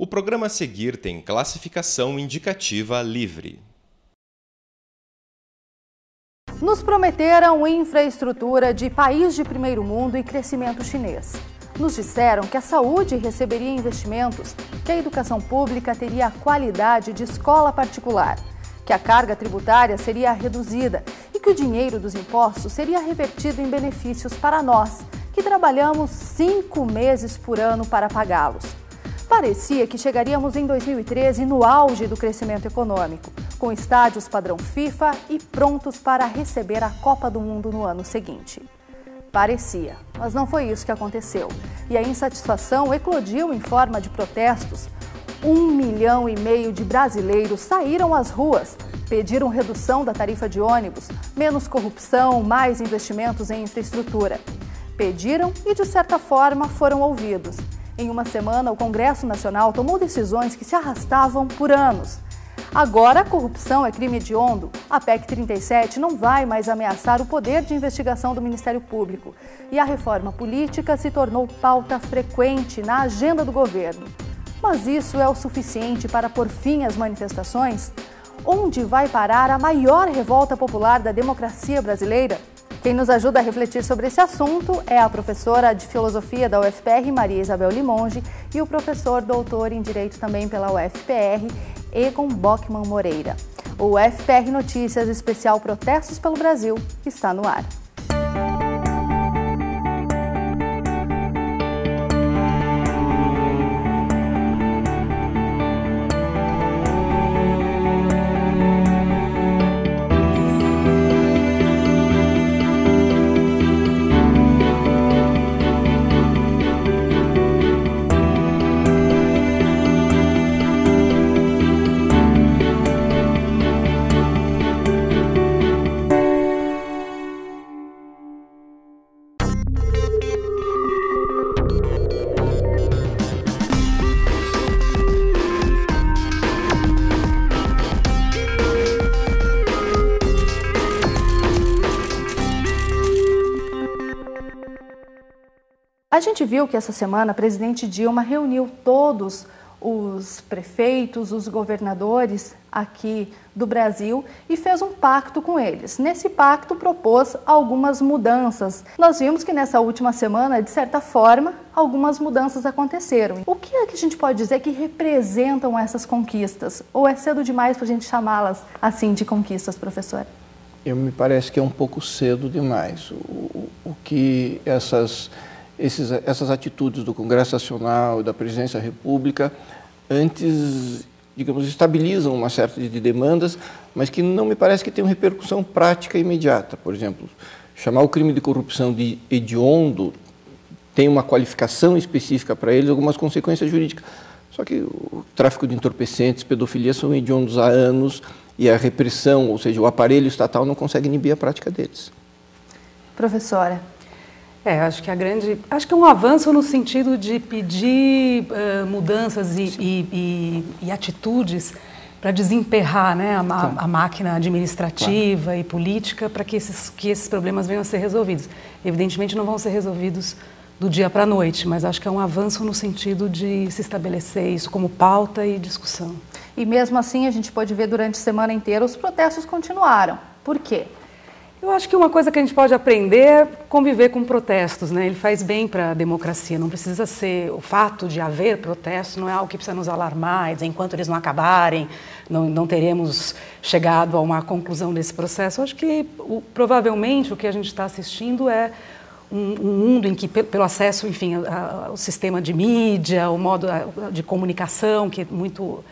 O programa a seguir tem classificação indicativa livre. Nos prometeram infraestrutura de país de primeiro mundo e crescimento chinês. Nos disseram que a saúde receberia investimentos, que a educação pública teria a qualidade de escola particular, que a carga tributária seria reduzida e que o dinheiro dos impostos seria revertido em benefícios para nós, que trabalhamos 5 meses por ano para pagá-los. Parecia que chegaríamos em 2013 no auge do crescimento econômico, com estádios padrão FIFA e prontos para receber a Copa do Mundo no ano seguinte. Parecia, mas não foi isso que aconteceu. E a insatisfação eclodiu em forma de protestos. 1,5 milhão de brasileiros saíram às ruas, pediram redução da tarifa de ônibus, menos corrupção, mais investimentos em infraestrutura. Pediram e, de certa forma, foram ouvidos. Em uma semana, o Congresso Nacional tomou decisões que se arrastavam por anos. Agora, a corrupção é crime hediondo. A PEC 37 não vai mais ameaçar o poder de investigação do Ministério Público. E a reforma política se tornou pauta frequente na agenda do governo. Mas isso é o suficiente para pôr fim às manifestações? Onde vai parar a maior revolta popular da democracia brasileira? Quem nos ajuda a refletir sobre esse assunto é a professora de Filosofia da UFPR, Maria Isabel Limonge, e o professor doutor em Direito também pela UFPR, Egon Bockmann Moreira. O UFPR Notícias Especial Protestos pelo Brasil está no ar. A gente viu que essa semana a presidente Dilma reuniu todos os prefeitos, os governadores aqui do Brasil e fez um pacto com eles. Nesse pacto propôs algumas mudanças. Nós vimos que nessa última semana, de certa forma, algumas mudanças aconteceram. O que é que a gente pode dizer que representam essas conquistas? Ou é cedo demais para a gente chamá-las assim de conquistas, professor? Me parece que é um pouco cedo demais. O que essas atitudes do Congresso Nacional e da Presidência da República, antes, digamos, estabilizam uma série de demandas, mas que não me parece que tenham repercussão prática e imediata. Por exemplo, chamar o crime de corrupção de hediondo tem uma qualificação específica para eles, algumas consequências jurídicas. Só que o tráfico de entorpecentes, pedofilia são hediondos há anos e a repressão, ou seja, o aparelho estatal não consegue inibir a prática deles. Professora. Acho que é um avanço no sentido de pedir mudanças e atitudes para desemperrar, né, a máquina administrativa e política para que esses problemas venham a ser resolvidos. Evidentemente não vão ser resolvidos do dia para a noite, mas acho que é um avanço no sentido de se estabelecer isso como pauta e discussão. E mesmo assim a gente pode ver durante a semana inteira os protestos continuaram. Por quê? Eu acho que uma coisa que a gente pode aprender é conviver com protestos, né? Ele faz bem para a democracia, não precisa ser, o fato de haver protestos não é algo que precisa nos alarmar, dizer, enquanto eles não acabarem, não teremos chegado a uma conclusão desse processo. Eu acho que provavelmente o que a gente está assistindo é um mundo em que, pelo acesso, enfim, ao sistema de mídia, o modo de comunicação que é muito...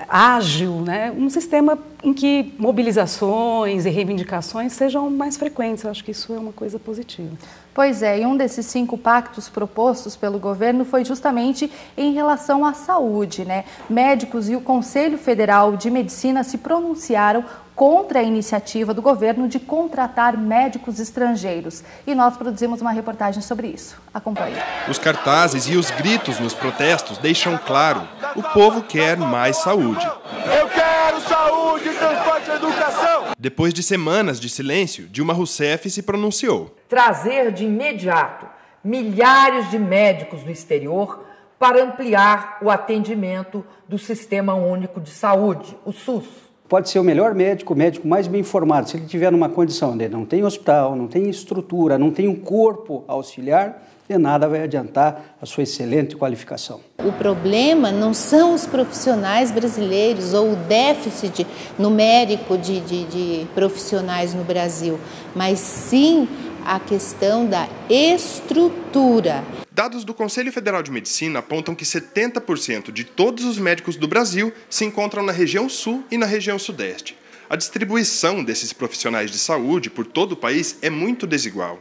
ágil, um sistema em que mobilizações e reivindicações sejam mais frequentes. Eu acho que isso é uma coisa positiva. Pois é, e um desses 5 pactos propostos pelo governo foi justamente em relação à saúde, Médicos e o Conselho Federal de Medicina se pronunciaram contra a iniciativa do governo de contratar médicos estrangeiros. E nós produzimos uma reportagem sobre isso. Acompanhe. Os cartazes e os gritos nos protestos deixam claro: o povo quer mais saúde. Eu quero saúde, transporte e educação! Depois de semanas de silêncio, Dilma Rousseff se pronunciou. Trazer de imediato milhares de médicos do exterior para ampliar o atendimento do Sistema Único de Saúde, o SUS. Pode ser o melhor médico, o médico mais bem informado. Se ele tiver numa condição onde não tem hospital, não tem estrutura, não tem um corpo auxiliar, de nada vai adiantar a sua excelente qualificação. O problema não são os profissionais brasileiros ou o déficit numérico de profissionais no Brasil, mas sim a questão da estrutura. Dados do Conselho Federal de Medicina apontam que 70% de todos os médicos do Brasil se encontram na região sul e na região sudeste. A distribuição desses profissionais de saúde por todo o país é muito desigual.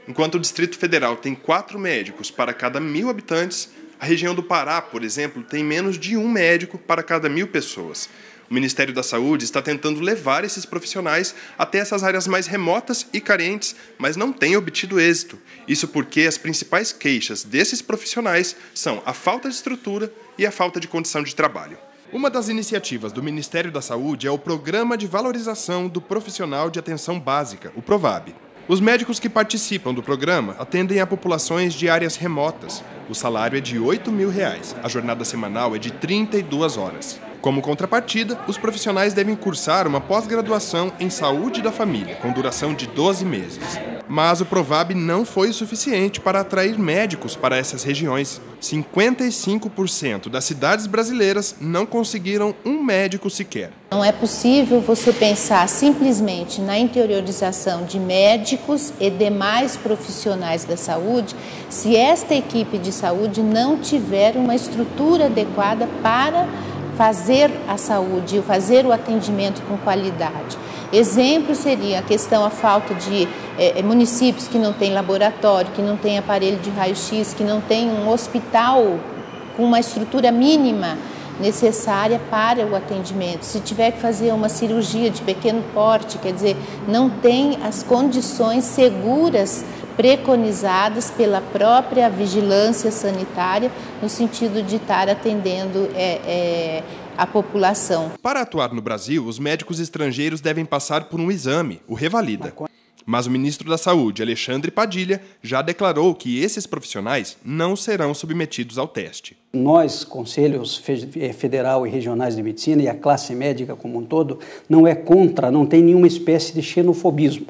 Enquanto o Distrito Federal tem 4 médicos para cada 1.000 habitantes, a região do Pará, por exemplo, tem menos de 1 médico para cada 1.000 pessoas. O Ministério da Saúde está tentando levar esses profissionais até essas áreas mais remotas e carentes, mas não tem obtido êxito. Isso porque as principais queixas desses profissionais são a falta de estrutura e a falta de condição de trabalho. Uma das iniciativas do Ministério da Saúde é o Programa de Valorização do Profissional de Atenção Básica, o PROVAB. Os médicos que participam do programa atendem a populações de áreas remotas. O salário é de R$ 8.000. A jornada semanal é de 32 horas. Como contrapartida, os profissionais devem cursar uma pós-graduação em saúde da família, com duração de 12 meses. Mas o PROVAB não foi o suficiente para atrair médicos para essas regiões. 55% das cidades brasileiras não conseguiram um médico sequer. Não é possível você pensar simplesmente na interiorização de médicos e demais profissionais da saúde se esta equipe de saúde não tiver uma estrutura adequada para fazer a saúde, fazer o atendimento com qualidade. Exemplo seria a falta de municípios que não têm laboratório, que não têm aparelho de raio-x, que não têm um hospital com uma estrutura mínima necessária para o atendimento. Se tiver que fazer uma cirurgia de pequeno porte, quer dizer, não tem as condições seguras preconizadas pela própria vigilância sanitária, no sentido de estar atendendo a população. Para atuar no Brasil, os médicos estrangeiros devem passar por um exame, o Revalida. Mas o ministro da Saúde, Alexandre Padilha, já declarou que esses profissionais não serão submetidos ao teste. Nós, conselhos federal e regionais de medicina e a classe médica como um todo, não é contra, não tem nenhuma espécie de xenofobismo.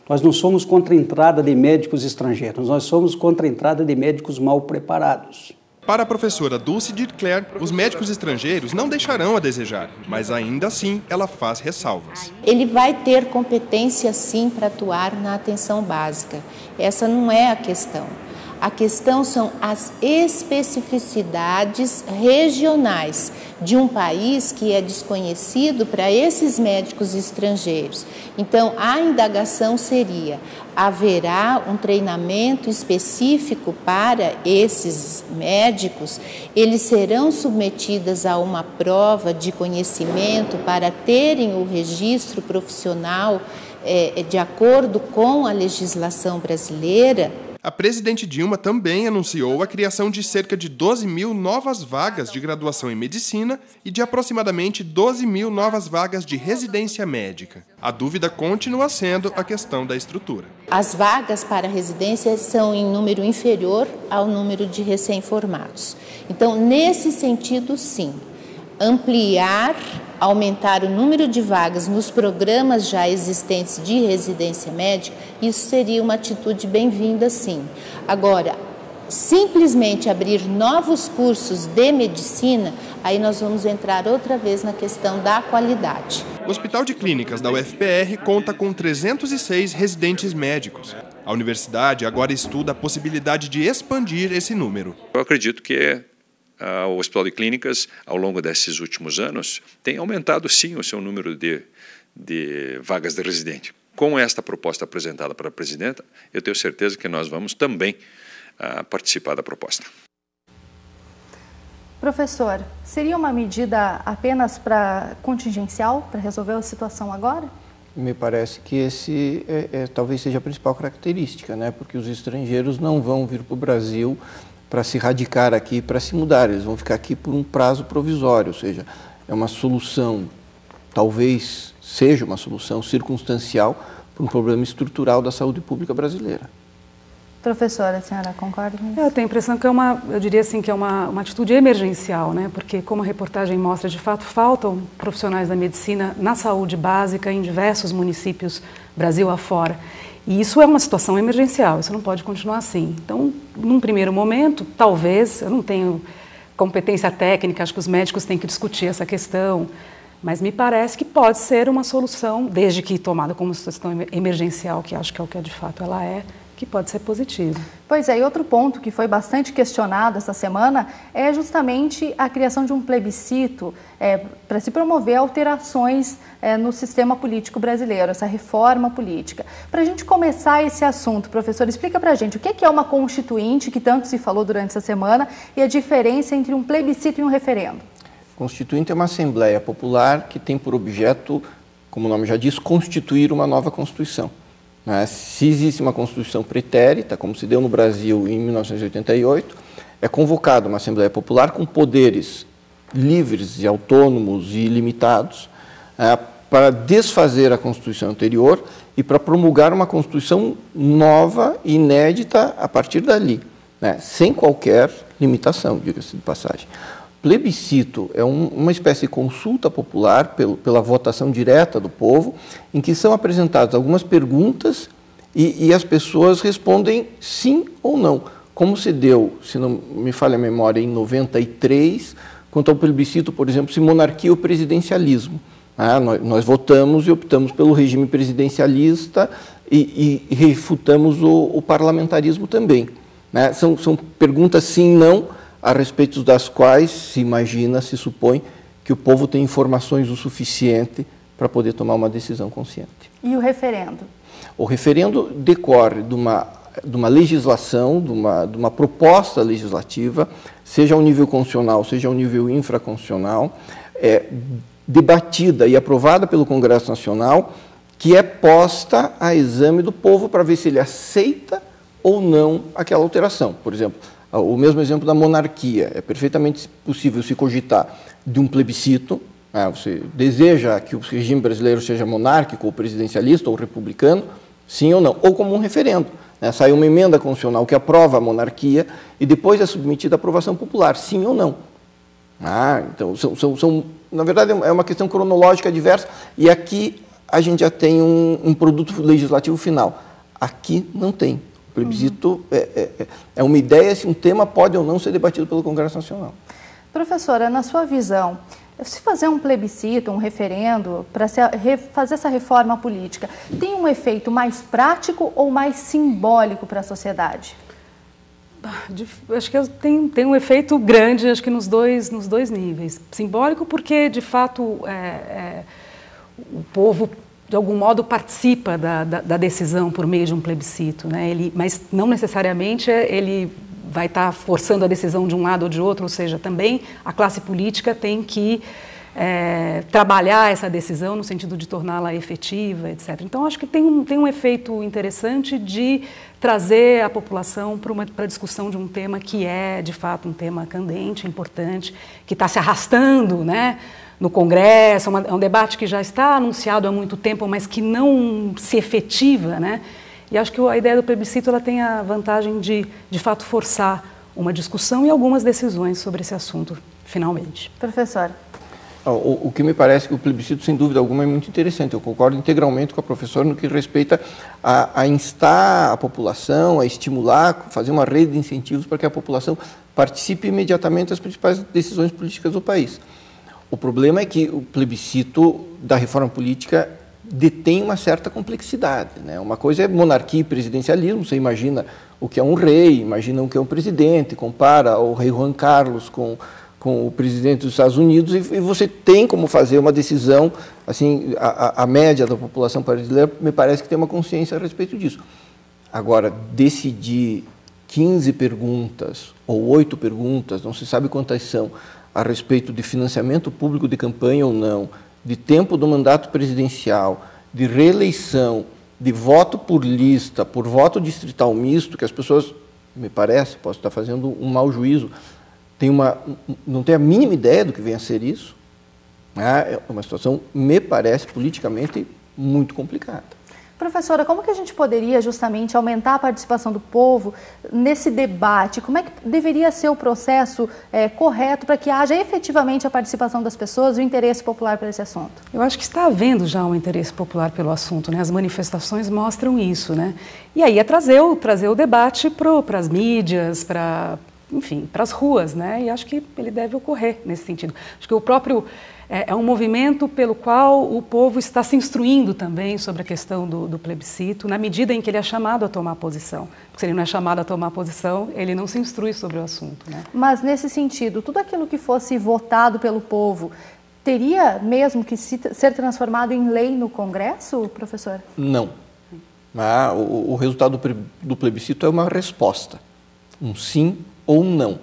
Nós não somos contra a entrada de médicos estrangeiros, nós somos contra a entrada de médicos mal preparados. Para a professora Dulce Dircler, os médicos estrangeiros não deixarão a desejar, mas ainda assim ela faz ressalvas. Ele vai ter competência sim para atuar na atenção básica, essa não é a questão. A questão são as especificidades regionais de um país que é desconhecido para esses médicos estrangeiros. Então, a indagação seria: haverá um treinamento específico para esses médicos? Eles serão submetidos a uma prova de conhecimento para terem o registro profissional de acordo com a legislação brasileira? A presidente Dilma também anunciou a criação de cerca de 12.000 novas vagas de graduação em medicina e de aproximadamente 12.000 novas vagas de residência médica. A dúvida continua sendo a questão da estrutura. As vagas para residência são em número inferior ao número de recém-formados. Então, nesse sentido, sim, ampliar, aumentar o número de vagas nos programas já existentes de residência médica, isso seria uma atitude bem-vinda, sim. Agora, simplesmente abrir novos cursos de medicina, aí nós vamos entrar outra vez na questão da qualidade. O Hospital de Clínicas da UFPR conta com 306 residentes médicos. A universidade agora estuda a possibilidade de expandir esse número. Eu acredito que o Hospital de Clínicas, ao longo desses últimos anos, tem aumentado sim o seu número de vagas de residente. Com esta proposta apresentada para a presidenta, eu tenho certeza que nós vamos também participar da proposta. Professor, seria uma medida apenas contingencial para resolver a situação agora? Me parece que esse talvez seja a principal característica, né? Porque os estrangeiros não vão vir para o Brasil para se radicar aqui, para se mudar. Eles vão ficar aqui por um prazo provisório, ou seja, é uma solução, talvez seja uma solução circunstancial para um problema estrutural da saúde pública brasileira. Professora, a senhora concorda com isso? Eu tenho a impressão que eu diria assim, que é uma atitude emergencial, né? Porque, como a reportagem mostra, de fato, faltam profissionais da medicina na saúde básica em diversos municípios, Brasil afora. E isso é uma situação emergencial, isso não pode continuar assim. Então, num primeiro momento, talvez, eu não tenho competência técnica, acho que os médicos têm que discutir essa questão, mas me parece que pode ser uma solução, desde que tomada como situação emergencial, que acho que é o que de fato ela é, que pode ser positivo. Pois é, e outro ponto que foi bastante questionado essa semana é justamente a criação de um plebiscito para se promover alterações no sistema político brasileiro, essa reforma política. Para a gente começar esse assunto, professor, explica para a gente o que é uma constituinte, que tanto se falou durante essa semana, e a diferença entre um plebiscito e um referendo. Constituinte é uma Assembleia Popular que tem por objeto, como o nome já diz, constituir uma nova Constituição. Se existe uma Constituição pretérita, como se deu no Brasil em 1988, é convocada uma Assembleia Popular com poderes livres e autônomos e ilimitados para desfazer a Constituição anterior e para promulgar uma Constituição nova e inédita a partir dali, sem qualquer limitação, diga-se de passagem. Plebiscito é uma espécie de consulta popular pela votação direta do povo, em que são apresentadas algumas perguntas e as pessoas respondem sim ou não, como se deu, se não me falha a memória, em 93, quanto ao plebiscito, por exemplo, se monarquia ou presidencialismo. Nós votamos e optamos pelo regime presidencialista e refutamos o parlamentarismo também. São perguntas sim, não, a respeito das quais se imagina, se supõe que o povo tem informações o suficiente para poder tomar uma decisão consciente. E o referendo? O referendo decorre de uma legislação, de uma proposta legislativa, seja ao nível constitucional, seja ao nível infraconstitucional, debatida e aprovada pelo Congresso Nacional, que é posta a exame do povo para ver se ele aceita ou não aquela alteração. Por exemplo, o mesmo exemplo da monarquia. É perfeitamente possível se cogitar de um plebiscito. Você deseja que o regime brasileiro seja monárquico, ou presidencialista, ou republicano, sim ou não. Ou como um referendo. Sai uma emenda constitucional que aprova a monarquia e depois é submetida à aprovação popular, sim ou não. Então, na verdade, é uma questão cronológica diversa e aqui a gente já tem um produto legislativo final. Aqui não tem. O plebiscito é uma ideia se um tema pode ou não ser debatido pelo Congresso Nacional. Professora, na sua visão, se fazer um plebiscito, um referendo, para fazer essa reforma política, tem um efeito mais prático ou mais simbólico para a sociedade? Acho que tem um efeito grande, acho que nos dois níveis. Simbólico porque, de fato, o povo, de algum modo, participa da decisão por meio de um plebiscito, mas não necessariamente ele vai estar forçando a decisão de um lado ou de outro, ou seja, também a classe política tem que trabalhar essa decisão no sentido de torná-la efetiva, etc. Então, acho que tem um efeito interessante de trazer a população para a discussão de um tema que é, de fato, um tema candente, importante, que está se arrastando, no Congresso, é um debate que já está anunciado há muito tempo, mas que não se efetiva, E acho que a ideia do plebiscito ela tem a vantagem de fato, forçar uma discussão e algumas decisões sobre esse assunto, finalmente. Professor. O que me parece que o plebiscito, sem dúvida alguma, é muito interessante. Eu concordo integralmente com a professora no que respeita a instar a população, a estimular, fazer uma rede de incentivos para que a população participe imediatamente das principais decisões políticas do país. O problema é que o plebiscito da reforma política detém uma certa complexidade. Uma coisa é monarquia e presidencialismo, você imagina o que é um rei, imagina o que é um presidente, compara o rei Juan Carlos com o presidente dos Estados Unidos e você tem como fazer uma decisão, assim, a média da população brasileira me parece que tem uma consciência a respeito disso. Agora, decidir 15 perguntas ou 8 perguntas, não se sabe quantas são, a respeito de financiamento público de campanha ou não, de tempo do mandato presidencial, de reeleição, de voto por lista, por voto distrital misto, que as pessoas, me parece, posso estar fazendo um mau juízo, não tem a mínima ideia do que vem a ser isso. É uma situação, me parece, politicamente muito complicada. Professora, como que a gente poderia justamente aumentar a participação do povo nesse debate? Como é que deveria ser o processo correto para que haja efetivamente a participação das pessoas e o interesse popular por esse assunto? Eu acho que está havendo já um interesse popular pelo assunto, né? As manifestações mostram isso, né? E aí é trazer o debate para as mídias, para as ruas, né? E acho que ele deve ocorrer nesse sentido. Acho que o próprio é um movimento pelo qual o povo está se instruindo também sobre a questão do plebiscito, na medida em que ele é chamado a tomar posição. Porque se ele não é chamado a tomar posição, ele não se instrui sobre o assunto, né? Mas, nesse sentido, tudo aquilo que fosse votado pelo povo teria mesmo que ser transformado em lei no Congresso, professor? Não. O resultado do plebiscito é uma resposta, um sim ou um não.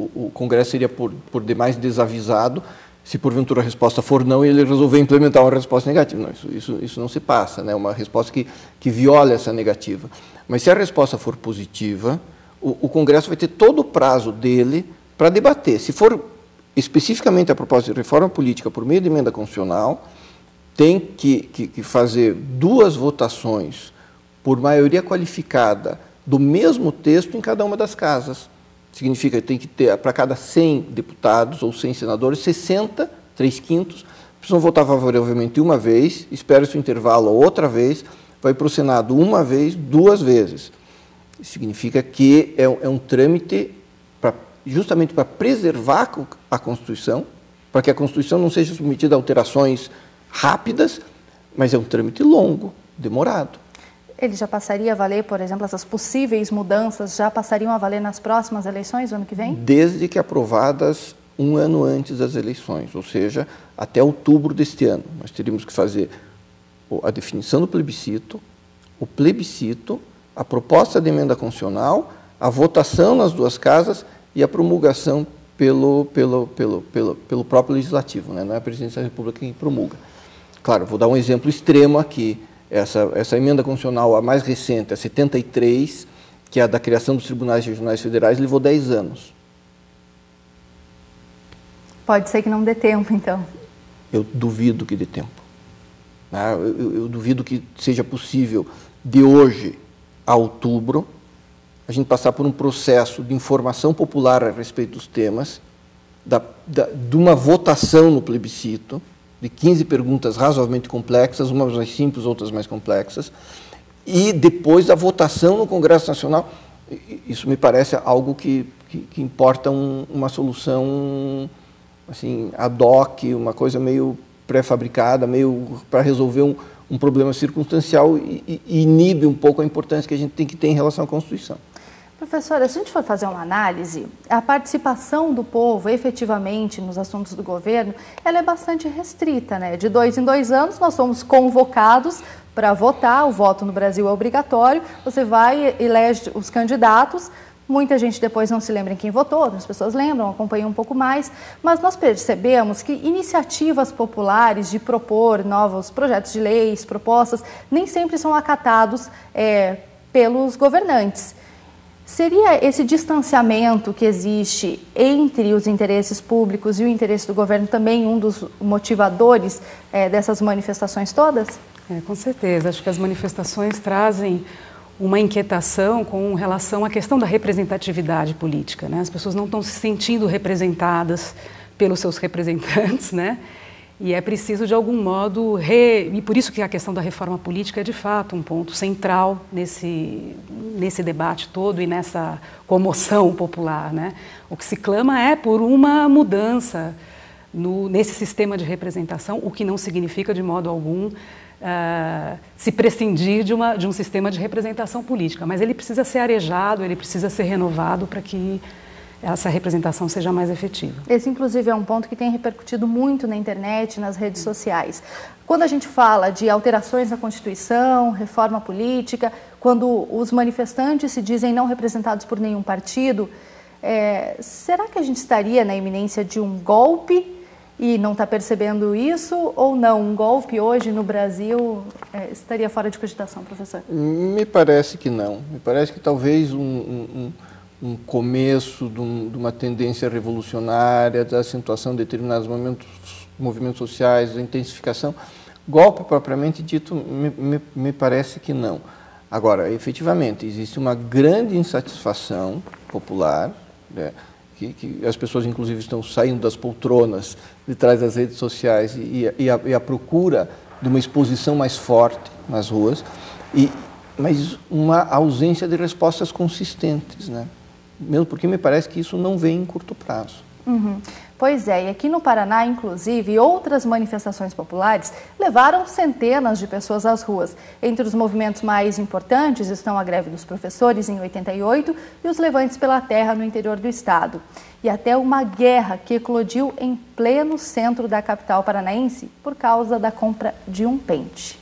O Congresso seria por demais desavisado se porventura a resposta for não e ele resolver implementar uma resposta negativa. Não, isso não se passa, né? Uma resposta que viola essa negativa. Mas se a resposta for positiva, o Congresso vai ter todo o prazo dele para debater. Se for especificamente a proposta de reforma política por meio de emenda constitucional, tem que fazer 2 votações por maioria qualificada do mesmo texto em cada uma das casas. Significa que tem que ter, para cada 100 deputados ou 100 senadores, 60, 3/5, precisam votar favoravelmente uma vez, espera-se o intervalo outra vez, vai para o Senado uma vez, 2 vezes. Significa que é um trâmite justamente para preservar a Constituição, para que a Constituição não seja submetida a alterações rápidas, mas é um trâmite longo, demorado. Ele já passaria a valer, por exemplo, essas possíveis mudanças já passariam a valer nas próximas eleições, no ano que vem? Desde que aprovadas 1 ano antes das eleições, ou seja, até outubro deste ano. Nós teríamos que fazer a definição do plebiscito, o plebiscito, a proposta de emenda constitucional, a votação nas 2 casas e a promulgação pelo próprio Legislativo, né? Não é a Presidência da República quem promulga. Claro, vou dar um exemplo extremo aqui. Essa emenda constitucional, a mais recente, a 73, que é a da criação dos tribunais regionais federais, levou 10 anos. Pode ser que não dê tempo, então. Eu duvido que dê tempo. Eu duvido que seja possível, de hoje a outubro, a gente passar por um processo de informação popular a respeito dos temas, de uma votação no plebiscito, de 15 perguntas razoavelmente complexas, umas mais simples, outras mais complexas, e depois da votação no Congresso Nacional. Isso me parece algo que importa uma solução assim, ad hoc, uma coisa meio pré-fabricada, meio para resolver um problema circunstancial e inibe um pouco a importância que a gente tem que ter em relação à Constituição. Professora, se a gente for fazer uma análise, a participação do povo efetivamente nos assuntos do governo, ela é bastante restrita, né? De 2 em 2 anos nós somos convocados para votar, o voto no Brasil é obrigatório, você vai, elege os candidatos, muita gente depois não se lembra em quem votou, outras pessoas lembram, acompanham um pouco mais, mas nós percebemos que iniciativas populares de propor novos projetos de leis, propostas, nem sempre são acatados pelos governantes. Seria esse distanciamento que existe entre os interesses públicos e o interesse do governo também um dos motivadores dessas manifestações todas? Com certeza. Acho que as manifestações trazem uma inquietação com relação à questão da representatividade política, né? As pessoas não estão se sentindo representadas pelos seus representantes, né? E é preciso, de algum modo, e por isso que a questão da reforma política é, de fato, um ponto central nesse debate todo e nessa comoção popular, né? O que se clama é por uma mudança nesse sistema de representação, o que não significa, de modo algum, se prescindir de um sistema de representação política. Mas ele precisa ser arejado, ele precisa ser renovado para que essa representação seja mais efetiva. Esse, inclusive, é um ponto que tem repercutido muito na internet, nas redes sociais. Quando a gente fala de alterações na Constituição, reforma política, quando os manifestantes se dizem não representados por nenhum partido, será que a gente estaria na iminência de um golpe e não está percebendo isso? Ou não? Um golpe hoje no Brasil estaria fora de cogitação, professor? Me parece que não. Me parece que talvez um começo de uma tendência revolucionária, da acentuação de determinados movimentos sociais, da intensificação, Golpe propriamente dito, me parece que não. Agora, efetivamente, existe uma grande insatisfação popular, né, que as pessoas, inclusive, estão saindo das poltronas de trás das redes sociais e a procura de uma exposição mais forte nas ruas, mas uma ausência de respostas consistentes, né? Mesmo porque me parece que isso não vem em curto prazo. Uhum. Pois é, e aqui no Paraná, inclusive, outras manifestações populares levaram centenas de pessoas às ruas. Entre os movimentos mais importantes estão a greve dos professores em 88 e os levantes pela terra no interior do estado. E até uma guerra que eclodiu em pleno centro da capital paranaense por causa da compra de um pente.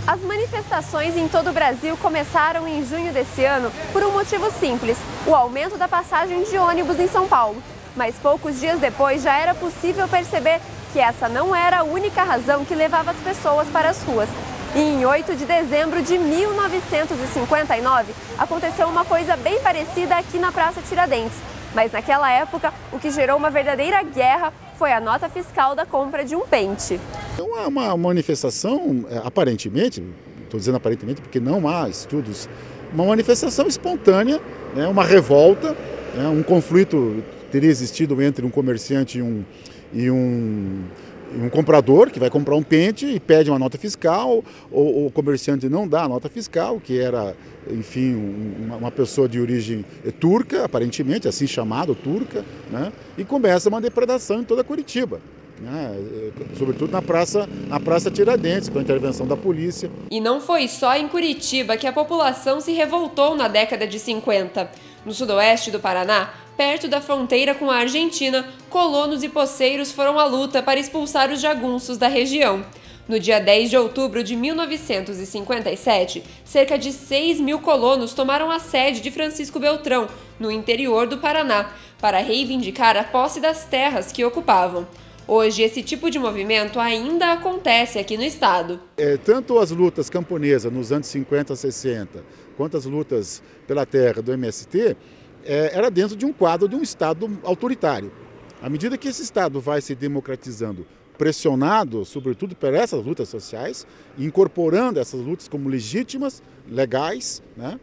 As manifestações em todo o Brasil começaram em junho desse ano por um motivo simples: o aumento da passagem de ônibus em São Paulo. Mas poucos dias depois já era possível perceber que essa não era a única razão que levava as pessoas para as ruas. E em 8 de dezembro de 1959, aconteceu uma coisa bem parecida aqui na Praça Tiradentes. Mas naquela época, o que gerou uma verdadeira guerra foi a nota fiscal da compra de um pente. É uma manifestação, aparentemente, estou dizendo aparentemente porque não há estudos, uma manifestação espontânea, né, uma revolta, né, um conflito teria existido entre um comerciante e um comprador que vai comprar um pente e pede uma nota fiscal, ou o comerciante não dá a nota fiscal, que era, enfim, uma pessoa de origem turca, aparentemente, assim chamado turca, né? E começa uma depredação em toda Curitiba, né? Sobretudo na Praça Tiradentes, com a intervenção da polícia. E não foi só em Curitiba que a população se revoltou na década de 50. No sudoeste do Paraná, perto da fronteira com a Argentina, colonos e poceiros foram à luta para expulsar os jagunços da região. No dia 10 de outubro de 1957, cerca de 6.000 colonos tomaram a sede de Francisco Beltrão, no interior do Paraná, para reivindicar a posse das terras que ocupavam. Hoje, esse tipo de movimento ainda acontece aqui no estado. Tanto as lutas camponesas nos anos 50, 60, quanto as lutas pela terra do MST, era dentro de um quadro de um Estado autoritário. À medida que esse Estado vai se democratizando, pressionado, sobretudo por essas lutas sociais, incorporando essas lutas como legítimas, legais, né,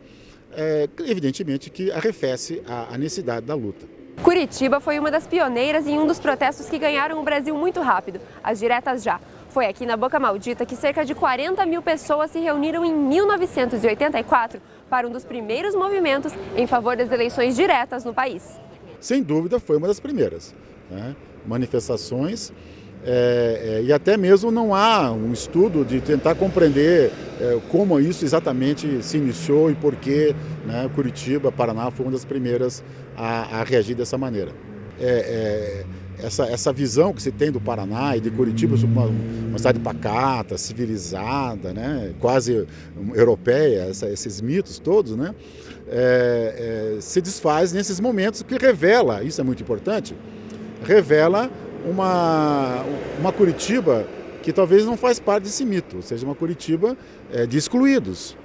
evidentemente que arrefece a necessidade da luta. Curitiba foi uma das pioneiras em um dos protestos que ganharam o Brasil muito rápido, as diretas já. Foi aqui na Boca Maldita que cerca de 40.000 pessoas se reuniram em 1984 para um dos primeiros movimentos em favor das eleições diretas no país. Sem dúvida foi uma das primeiras, né? Manifestações e até mesmo não há um estudo de tentar compreender como isso exatamente se iniciou e por que, né, Curitiba, Paraná foi uma das primeiras a reagir dessa maneira. Essa visão que se tem do Paraná e de Curitiba, uma cidade pacata, civilizada, né, quase europeia, esses mitos todos, né, se desfaz nesses momentos que revela, isso é muito importante, revela uma Curitiba que talvez não faz parte desse mito, ou seja, uma Curitiba de excluídos,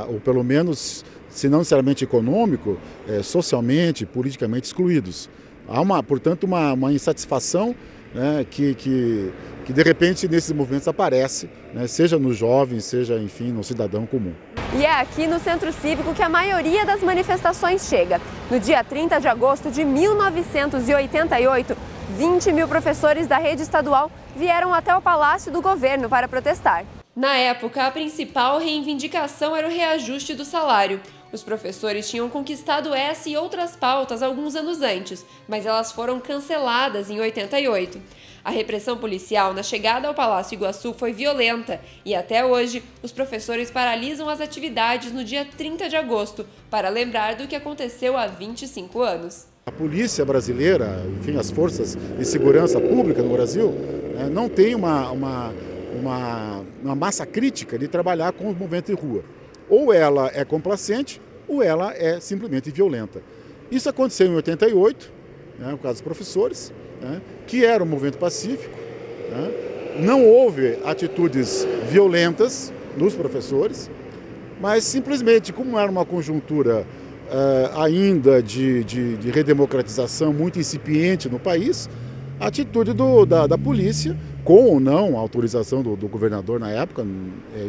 ou pelo menos, se não necessariamente econômico, socialmente, politicamente excluídos. Há, portanto, uma insatisfação, né, que de repente nesses movimentos aparece, né, seja no jovem, seja, enfim, no cidadão comum. E é aqui no Centro Cívico que a maioria das manifestações chega. No dia 30 de agosto de 1988, 20.000 professores da rede estadual vieram até o Palácio do Governo para protestar. Na época, a principal reivindicação era o reajuste do salário. Os professores tinham conquistado essa e outras pautas alguns anos antes, mas elas foram canceladas em 88. A repressão policial na chegada ao Palácio Iguaçu foi violenta e até hoje os professores paralisam as atividades no dia 30 de agosto para lembrar do que aconteceu há 25 anos. A polícia brasileira, enfim, as forças de segurança pública no Brasil, não tem uma massa crítica de trabalhar com os movimentos de rua. Ou ela é complacente, ou ela é simplesmente violenta. Isso aconteceu em 88, né, no caso dos professores, né, que era um movimento pacífico, né, não houve atitudes violentas nos professores, mas simplesmente, como era uma conjuntura ainda de redemocratização muito incipiente no país, a atitude da polícia com ou não a autorização do governador na época,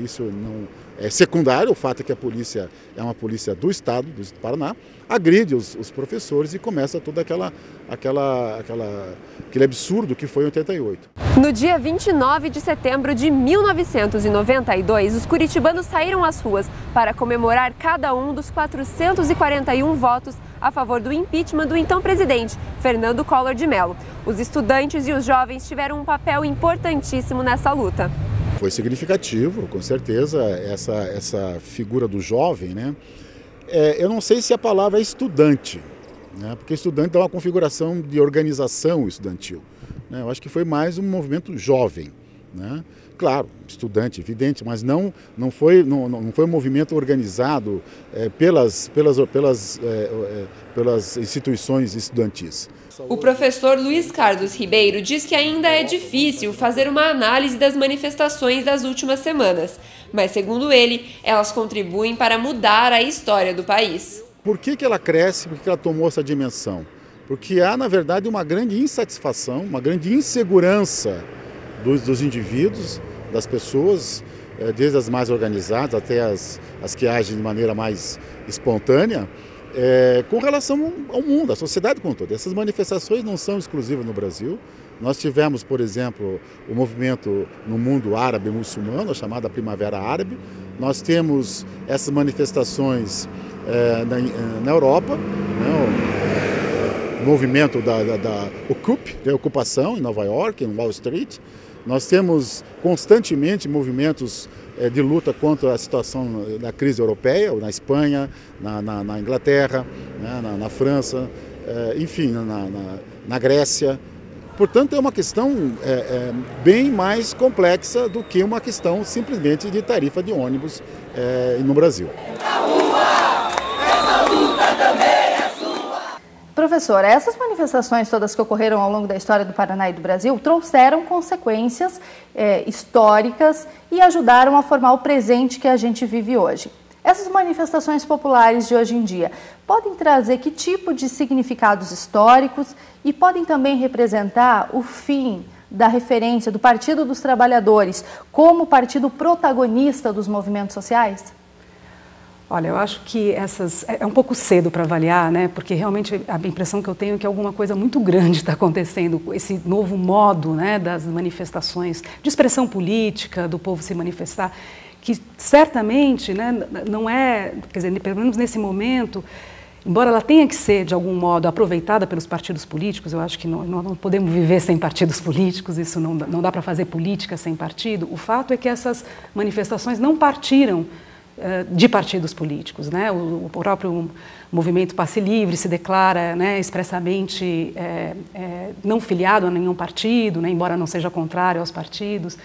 isso não é secundário. O fato é que a polícia é uma polícia do Estado do Paraná, agride os professores e começa todo aquele absurdo que foi em 88. No dia 29 de setembro de 1992, os curitibanos saíram às ruas para comemorar cada um dos 441 votos a favor do impeachment do então presidente, Fernando Collor de Mello. Os estudantes e os jovens tiveram um papel importantíssimo nessa luta. Foi significativo, com certeza, essa figura do jovem, né? Eu não sei se a palavra é estudante, né? Porque estudante dá uma configuração de organização estudantil, né? Eu acho que foi mais um movimento jovem, né? Claro, estudante, evidente, mas não foi um movimento organizado pelas instituições estudantis. O professor Luiz Carlos Ribeiro diz que ainda é difícil fazer uma análise das manifestações das últimas semanas, mas, segundo ele, elas contribuem para mudar a história do país. Por que ela cresce? Por que ela tomou essa dimensão? Porque há, na verdade, uma grande insatisfação, uma grande insegurança dos indivíduos, das pessoas, desde as mais organizadas até as que agem de maneira mais espontânea, com relação ao mundo, à sociedade como um todo. Essas manifestações não são exclusivas no Brasil. Nós tivemos, por exemplo, o movimento no mundo árabe muçulmano, a chamada Primavera Árabe. Nós temos essas manifestações na Europa, né, o movimento da ocupação em Nova York, em Wall Street. Nós temos constantemente movimentos de luta contra a situação da crise europeia, na Espanha, na Inglaterra, né, na França, enfim, na Grécia. Portanto, é uma questão bem mais complexa do que uma questão simplesmente de tarifa de ônibus no Brasil. Professor, essas manifestações todas que ocorreram ao longo da história do Paraná e do Brasil trouxeram consequências históricas e ajudaram a formar o presente que a gente vive hoje. Essas manifestações populares de hoje em dia podem trazer que tipo de significados históricos e podem também representar o fim da referência do Partido dos Trabalhadores como partido protagonista dos movimentos sociais? Olha, eu acho que é um pouco cedo para avaliar, né? Porque realmente a impressão que eu tenho é que alguma coisa muito grande está acontecendo, esse novo modo, né, das manifestações, de expressão política, do povo se manifestar, que certamente, né, não é, quer dizer, pelo menos nesse momento, embora ela tenha que ser, de algum modo, aproveitada pelos partidos políticos, eu acho que não podemos viver sem partidos políticos, isso não dá para fazer política sem partido. O fato é que essas manifestações não partiram de partidos políticos, né? O próprio movimento Passe Livre se declara, né, expressamente não filiado a nenhum partido, né, embora não seja contrário aos partidos.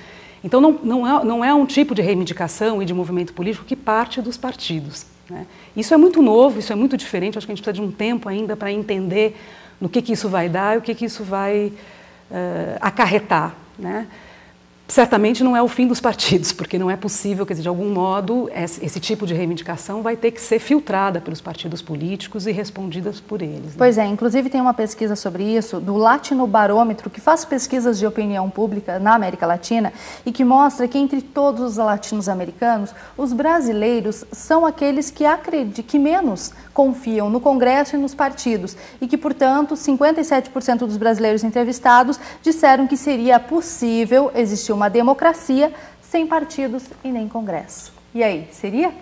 Então não é um tipo de reivindicação e de movimento político que parte dos partidos, né? Isso é muito novo, isso é muito diferente. Acho que a gente precisa de um tempo ainda para entender no que isso vai dar e o que isso vai acarretar, né? Certamente não é o fim dos partidos, porque não é possível, quer dizer, de algum modo, esse tipo de reivindicação vai ter que ser filtrada pelos partidos políticos e respondida por eles, né? Pois é, inclusive tem uma pesquisa sobre isso, do Latinobarômetro, que faz pesquisas de opinião pública na América Latina e que mostra que entre todos os latinos-americanos, os brasileiros são aqueles que menos confiam no Congresso e nos partidos e que, portanto, 57% dos brasileiros entrevistados disseram que seria possível existir uma democracia sem partidos e nem Congresso. E aí, seria?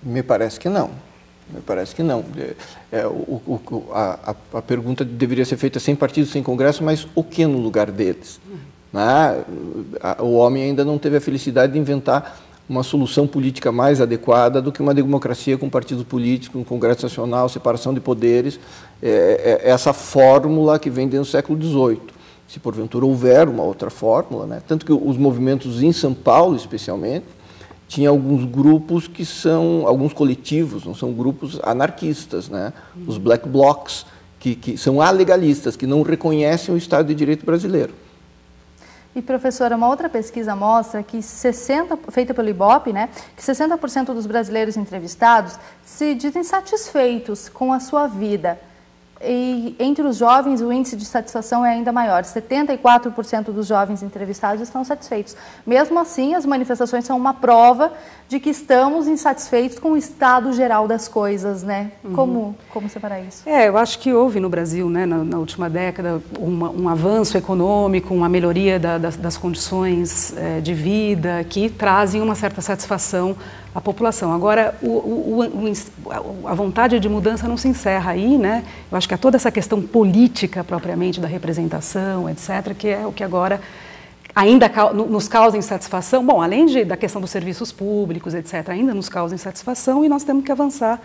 Me parece que não. Me parece que não. A pergunta deveria ser feita sem partidos, sem Congresso, mas o que no lugar deles? O homem ainda não teve a felicidade de inventar uma solução política mais adequada do que uma democracia com partidos políticos, um Congresso Nacional, separação de poderes, essa fórmula que vem desde o século XVIII. Se porventura houver uma outra fórmula, né? Tanto que os movimentos em São Paulo, especialmente, tinha alguns grupos que são, alguns coletivos, não são grupos anarquistas, né? Os black blocs, que são alegalistas, que não reconhecem o Estado de Direito brasileiro. E, professora, uma outra pesquisa mostra que feita pelo IBOP, né, que 60% dos brasileiros entrevistados se dizem satisfeitos com a sua vida. E entre os jovens, o índice de satisfação é ainda maior. 74% dos jovens entrevistados estão satisfeitos. Mesmo assim, as manifestações são uma prova de que estamos insatisfeitos com o estado geral das coisas, né? Como separar isso? Eu acho que houve no Brasil, né, na última década, um avanço econômico, uma melhoria das condições de vida que trazem uma certa satisfação à população. Agora, a vontade de mudança não se encerra aí, né? Eu acho que há toda essa questão política propriamente da representação, etc., que é o que agora ainda nos causa insatisfação. Bom, além da questão dos serviços públicos, etc., ainda nos causa insatisfação e nós temos que avançar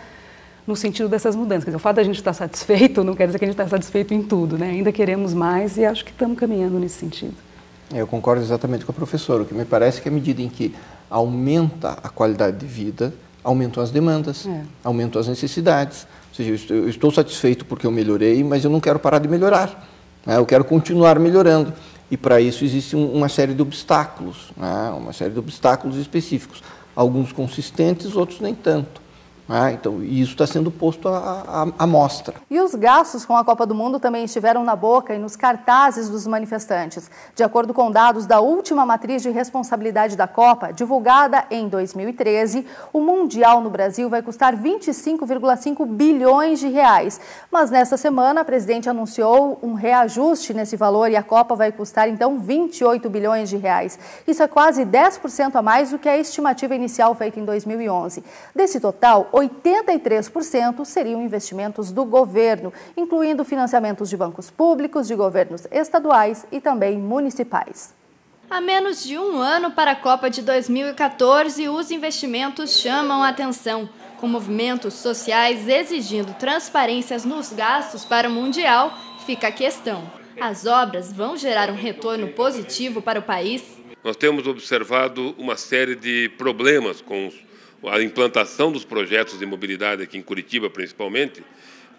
no sentido dessas mudanças. Quer dizer, o fato de a gente estar satisfeito não quer dizer que a gente está satisfeito em tudo, né? Ainda queremos mais e acho que estamos caminhando nesse sentido. Eu concordo exatamente com a professora. O que me parece que à medida em que aumenta a qualidade de vida, aumentam as demandas, aumentam as necessidades. Ou seja, eu estou satisfeito porque eu melhorei, mas eu não quero parar de melhorar, né? Eu quero continuar melhorando. E para isso existe uma série de obstáculos, né? Uma série de obstáculos específicos. Alguns consistentes, outros nem tanto. Então, isso está sendo posto à mostra. E os gastos com a Copa do Mundo também estiveram na boca e nos cartazes dos manifestantes. De acordo com dados da última matriz de responsabilidade da Copa, divulgada em 2013, o Mundial no Brasil vai custar 25,5 bilhões de reais. Mas nesta semana, a presidente anunciou um reajuste nesse valor e a Copa vai custar, então, 28 bilhões de reais. Isso é quase 10% a mais do que a estimativa inicial feita em 2011. Desse total, 83% seriam investimentos do governo, incluindo financiamentos de bancos públicos, de governos estaduais e também municipais. Há menos de um ano para a Copa de 2014, os investimentos chamam a atenção, com movimentos sociais exigindo transparências nos gastos para o Mundial. Fica a questão: as obras vão gerar um retorno positivo para o país? Nós temos observado uma série de problemas com a implantação dos projetos de mobilidade aqui em Curitiba, principalmente,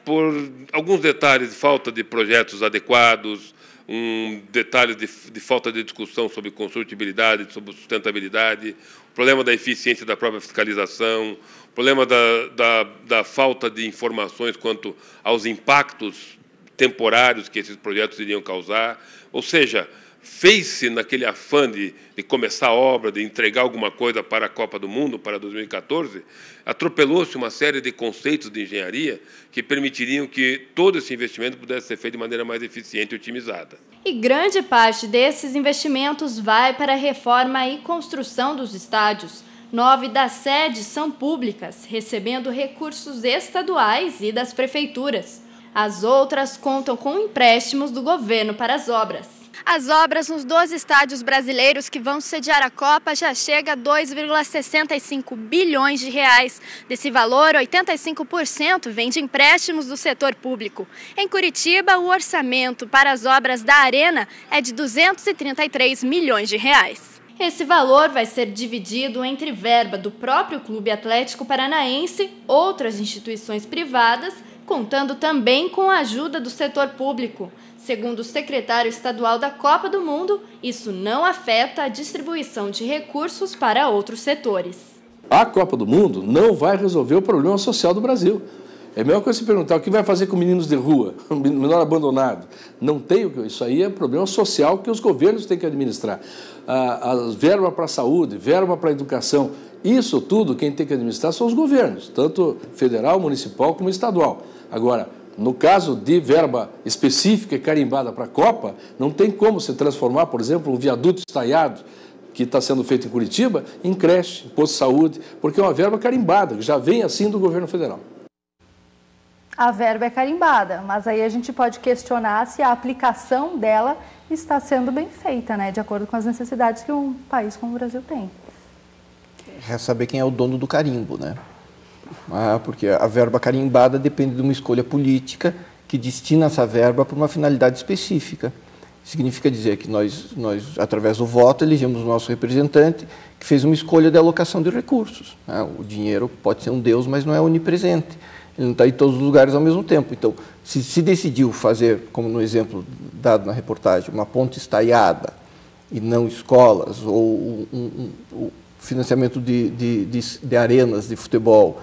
por alguns detalhes de falta de projetos adequados, um detalhe de falta de discussão sobre construtibilidade, sobre sustentabilidade, o problema da eficiência da própria fiscalização, o problema da falta de informações quanto aos impactos temporários que esses projetos iriam causar. Ou seja, fez-se naquele afã de começar a obra, de entregar alguma coisa para a Copa do Mundo, para 2014, atropelou-se uma série de conceitos de engenharia que permitiriam que todo esse investimento pudesse ser feito de maneira mais eficiente e otimizada. E grande parte desses investimentos vai para a reforma e construção dos estádios. 9 das sedes são públicas, recebendo recursos estaduais e das prefeituras. As outras contam com empréstimos do governo para as obras. As obras nos 12 estádios brasileiros que vão sediar a Copa já chega a 2,65 bilhões de reais. Desse valor, 85% vem de empréstimos do setor público. Em Curitiba, o orçamento para as obras da Arena é de 233 milhões de reais. Esse valor vai ser dividido entre verba do próprio Clube Atlético Paranaense, outras instituições privadas, contando também com a ajuda do setor público. Segundo o secretário estadual da Copa do Mundo, isso não afeta a distribuição de recursos para outros setores. A Copa do Mundo não vai resolver o problema social do Brasil. É a mesma coisa se perguntar o que vai fazer com meninos de rua, menor abandonado. Não tem, isso aí é problema social que os governos têm que administrar. A verba para a saúde, verba para a educação, isso tudo quem tem que administrar são os governos, tanto federal, municipal como estadual. Agora, no caso de verba específica e carimbada para a Copa, não tem como se transformar, por exemplo, um viaduto estaiado que está sendo feito em Curitiba, em creche, em posto de saúde, porque é uma verba carimbada, que já vem assim do governo federal. A verba é carimbada, mas aí a gente pode questionar se a aplicação dela está sendo bem feita, né, de acordo com as necessidades que um país como o Brasil tem. É saber quem é o dono do carimbo, né? Porque a verba carimbada depende de uma escolha política que destina essa verba para uma finalidade específica. Significa dizer que nós, através do voto, elegemos o nosso representante que fez uma escolha de alocação de recursos. O dinheiro pode ser um Deus, mas não é onipresente. Ele não está em todos os lugares ao mesmo tempo. Então, se decidiu fazer, como no exemplo dado na reportagem, uma ponte estaiada e não escolas, ou financiamento de arenas de futebol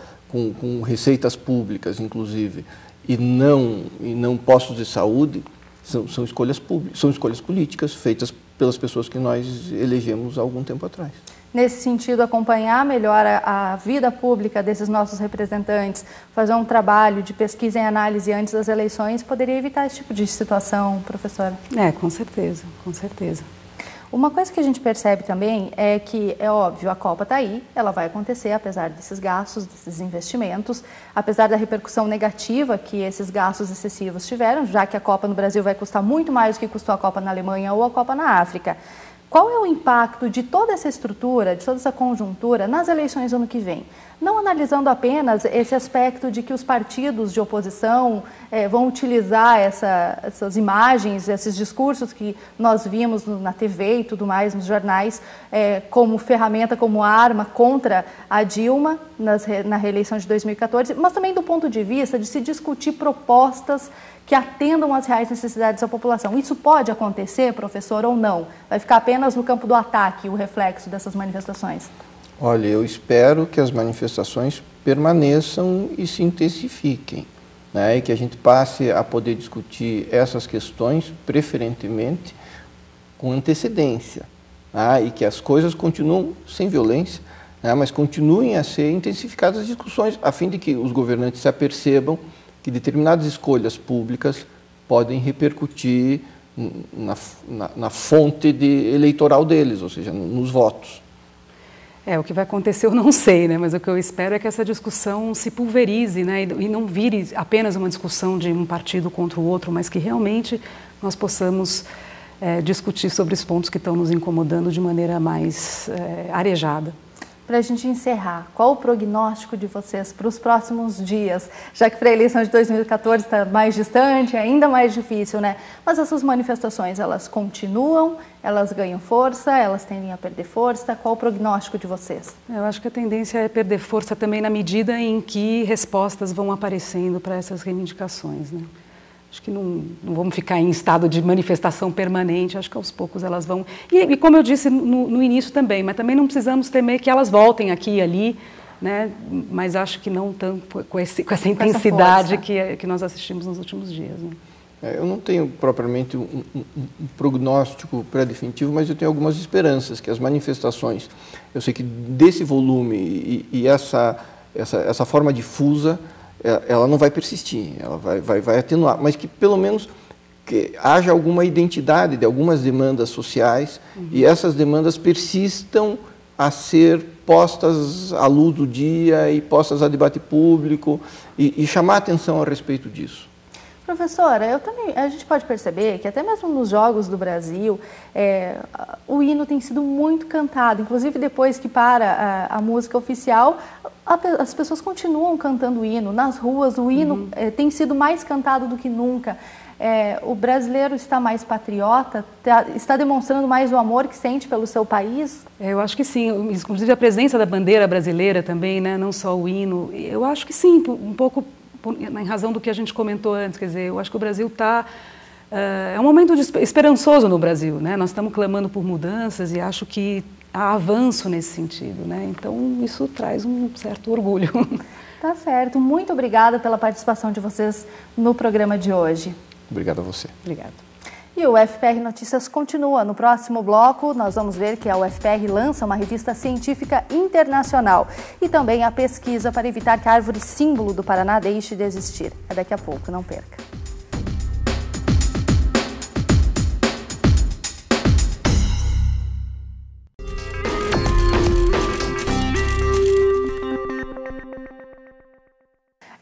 com receitas públicas, inclusive, e não postos de saúde, são escolhas políticas feitas pelas pessoas que nós elegemos há algum tempo atrás. Nesse sentido, acompanhar melhor a vida pública desses nossos representantes, fazer um trabalho de pesquisa e análise antes das eleições, poderia evitar esse tipo de situação, professora? Com certeza, com certeza. Uma coisa que a gente percebe também é que, é óbvio, a Copa está aí, ela vai acontecer apesar desses gastos, desses investimentos, apesar da repercussão negativa que esses gastos excessivos tiveram, já que a Copa no Brasil vai custar muito mais do que custou a Copa na Alemanha ou a Copa na África. Qual é o impacto de toda essa estrutura, de toda essa conjuntura nas eleições do ano que vem? Não analisando apenas esse aspecto de que os partidos de oposição vão utilizar essas imagens, esses discursos que nós vimos na TV e tudo mais, nos jornais, como ferramenta, como arma contra a Dilma na reeleição de 2014, mas também do ponto de vista de se discutir propostas que atendam às reais necessidades da população. Isso pode acontecer, professor, ou não? Vai ficar apenas no campo do ataque o reflexo dessas manifestações? Olha, eu espero que as manifestações permaneçam e se intensifiquem, né? E que a gente passe a poder discutir essas questões, preferentemente, com antecedência, né? E que as coisas continuem sem violência, né? Mas continuem a ser intensificadas as discussões, a fim de que os governantes se apercebam que determinadas escolhas públicas podem repercutir na fonte eleitoral deles, ou seja, nos votos. O que vai acontecer eu não sei, né? Mas o que eu espero é que essa discussão se pulverize, né? E não vire apenas uma discussão de um partido contra o outro, mas que realmente nós possamos discutir sobre os pontos que estão nos incomodando de maneira mais arejada. Para a gente encerrar, qual o prognóstico de vocês para os próximos dias? Já que para a eleição de 2014 está mais distante, ainda mais difícil, né? Mas essas manifestações, elas continuam, elas ganham força, elas tendem a perder força? Qual o prognóstico de vocês? Eu acho que a tendência é perder força também na medida em que respostas vão aparecendo para essas reivindicações, né? Acho que não vamos ficar em estado de manifestação permanente, acho que aos poucos elas vão... E como eu disse no início também, mas também não precisamos temer que elas voltem aqui e ali, né? Mas acho que não tanto com essa intensidade que nós assistimos nos últimos dias, né? Eu não tenho propriamente um prognóstico pré-definitivo, mas eu tenho algumas esperanças que as manifestações, eu sei que desse volume e essa forma difusa, ela não vai persistir, ela vai atenuar, mas que pelo menos que haja alguma identidade de algumas demandas sociais e essas demandas persistam a ser postas à luz do dia e postas a debate público e chamar a atenção a respeito disso. Professora, a gente pode perceber que até mesmo nos Jogos do Brasil, o hino tem sido muito cantado, inclusive depois que para a música oficial, as pessoas continuam cantando o hino. Nas ruas, o hino tem sido mais cantado do que nunca. O brasileiro está mais patriota, está demonstrando mais o amor que sente pelo seu país? Eu acho que sim, inclusive a presença da bandeira brasileira também, né? Não só o hino. Eu acho que sim, um pouco em razão do que a gente comentou antes, quer dizer, eu acho que o Brasil está... é um momento esperançoso no Brasil, né? Nós estamos clamando por mudanças e acho que há avanço nesse sentido, né? Então, isso traz um certo orgulho. Tá certo. Muito obrigada pela participação de vocês no programa de hoje. Obrigado a você. Obrigada. E o UFPR Notícias continua. No próximo bloco, nós vamos ver que a UFPR lança uma revista científica internacional e também a pesquisa para evitar que a árvore símbolo do Paraná deixe de existir. É daqui a pouco, não perca.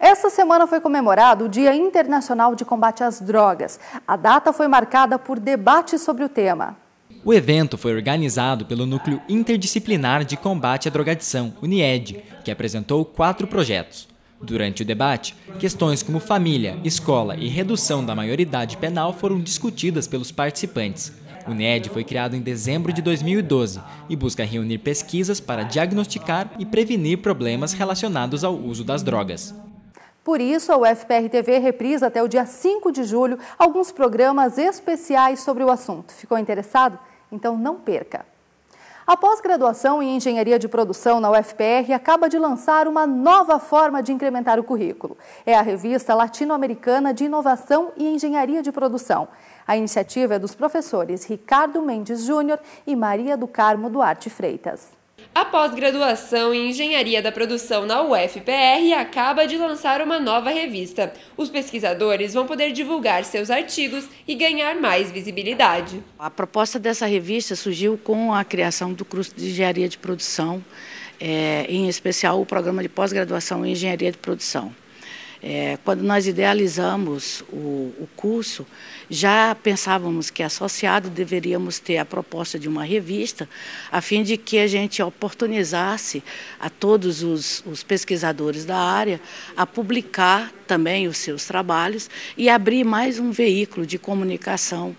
Esta semana foi comemorado o Dia Internacional de Combate às Drogas. A data foi marcada por debates sobre o tema. O evento foi organizado pelo Núcleo Interdisciplinar de Combate à Drogadição, UNIED, que apresentou 4 projetos. Durante o debate, questões como família, escola e redução da maioridade penal foram discutidas pelos participantes. O UNIED foi criado em dezembro de 2012 e busca reunir pesquisas para diagnosticar e prevenir problemas relacionados ao uso das drogas. Por isso, a UFPR TV reprisa até o dia 5 de julho alguns programas especiais sobre o assunto. Ficou interessado? Então não perca! A pós-graduação em Engenharia de Produção na UFPR acaba de lançar uma nova forma de incrementar o currículo. É a Revista Latino-Americana de Inovação e Engenharia de Produção. A iniciativa é dos professores Ricardo Mendes Júnior e Maria do Carmo Duarte Freitas. A pós-graduação em Engenharia da Produção na UFPR acaba de lançar uma nova revista. Os pesquisadores vão poder divulgar seus artigos e ganhar mais visibilidade. A proposta dessa revista surgiu com a criação do curso de Engenharia de Produção, em especial o programa de pós-graduação em Engenharia de Produção. Quando nós idealizamos o curso, já pensávamos que associado deveríamos ter a proposta de uma revista, a fim de que a gente oportunizasse a todos os pesquisadores da área a publicar também os seus trabalhos e abrir mais um veículo de comunicação